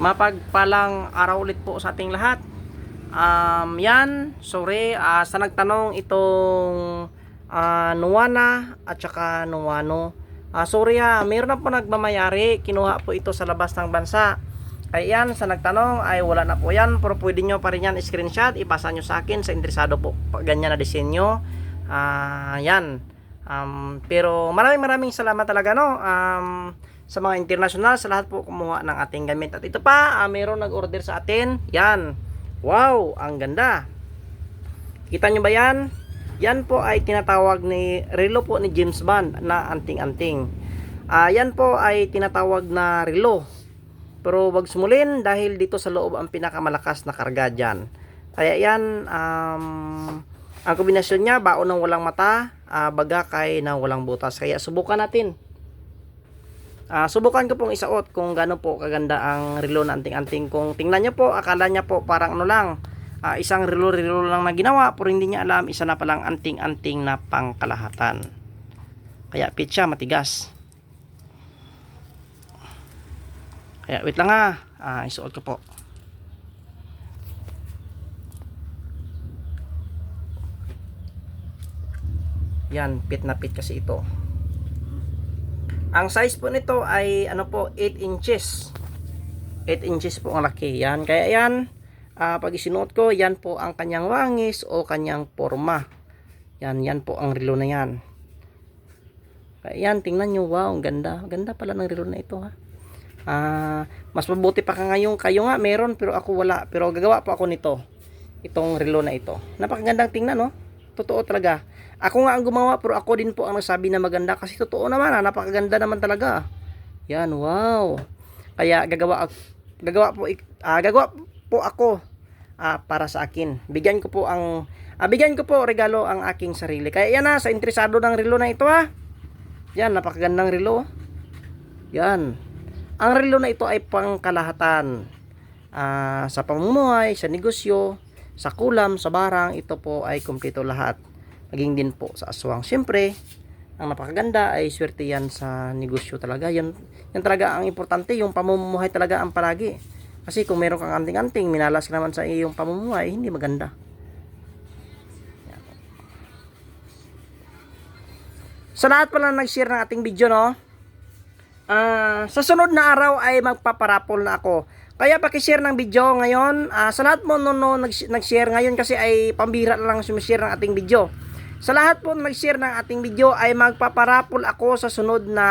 Mapagpalang araw ulit po sa ating lahat. Yan, sorry, sa nagtanong itong Nuwana at saka Nuwano. Sorry mayroon na po nagmamayari, kinuha po ito sa labas ng bansa. Kaya yan, sa nagtanong ay wala na po yan, pero pwede nyo pa rin yan screenshot, ipasa nyo sa akin sa interesado po, ganyan na disenyo. Yan. Pero maraming salamat talaga, no? Sa mga international, sa lahat po kumuha ng ating gamit. At ito pa, mayroon nag-order sa atin. Yan. Wow, ang ganda. Kita nyo ba yan? Yan po ay tinatawag ni relo po ni James Bond na anting-anting. Yan po ay tinatawag na relo. Pero wag sumulin dahil dito sa loob ang pinakamalakas na karga dyan. Kaya yan, ang kombinasyon niya, baon ng walang mata, bagakay ng walang butas. Kaya subukan natin. Subukan ko pong isuot kung gaano po kaganda ang relo na anting-anting. Kung tingnan nyo po, akala niya po parang ano lang, isang relo lang na ginawa, pero hindi niya alam, isa na palang anting-anting na pangkalahatan. Kaya pitcha matigas. Kaya wait lang isuot ko po. Yan, pit na pit kasi ito. Ang size po nito ay ano po, 8 inches. 8 inches po ang laki. Yan, kaya yan, pag isinuot ko, yan po ang kanyang wangis o kanyang forma. Yan po ang relo na yan. Kaya yan, tingnan nyo, wow, ang ganda. Ganda pala ng relo na ito mas mabuti pa kayo nga meron, pero ako wala. Pero gagawa po ako nito, itong relo na ito. Napakagandang tingnan, no? Totoo talaga. Ako nga ang gumawa, pero ako din po ang nagsabi na maganda kasi totoo naman, napakaganda naman talaga. Yan, wow. Kaya gagawa po ako para sa akin. Bigyan ko po regalo ang aking sarili. Kaya yan sa interesado ng relo na ito Yan, napakagandang relo. Yan. Ang relo na ito ay pangkalahatan. Sa pamumuhay, sa negosyo, sa kulam, sa barang, ito po ay kumpleto lahat. Maging din po sa aswang. Siyempre, ang napakaganda ay swerte yan sa negosyo talaga. Yan talaga ang importante, yung pamumuhay talaga ang palagi. Kasi kung meron kang anting-anting, minalas ka naman sa iyong pamumuhay, hindi maganda. Yan. Sa lahat pala nag-share ng ating video, no? Sa sunod na araw ay magpaparapol na ako. Kaya paki-share ng video ngayon. Sa lahat mo nag-share ngayon kasi ay pambira na lang sumishare ng ating video. Sa lahat po nag-share ng ating video ay magpaparapol ako sa sunod na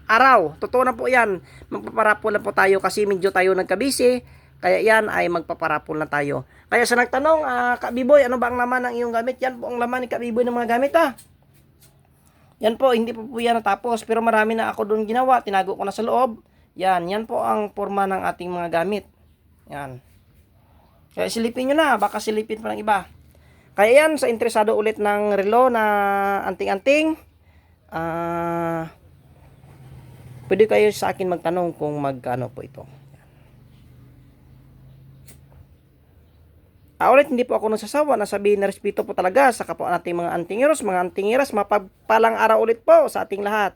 araw. Totoo na po yan. Magpaparapol na po tayo kasi medyo tayo nagkabisi. Kaya yan ay magpaparapol na tayo. Kaya sa nagtanong, Kabiboy, ano ba ang laman ng iyong gamit? Yan po ang laman ni Kabiboy ng mga gamit Yan po, hindi po yan natapos. Pero marami na ako doon ginawa. Tinago ko na sa loob. Yan po ang forma ng ating mga gamit. Yan. Kaya silipin nyo na. Baka silipin pa ng iba. Kaya yan, sa interesado ulit ng relo na anting-anting, pwede kayo sa akin magtanong kung magkano po ito. Ulit, hindi po ako nasasawa na sabihin na respeto po talaga sa kapwa nating mga antingeros, mapagpalang araw ulit po sa ating lahat.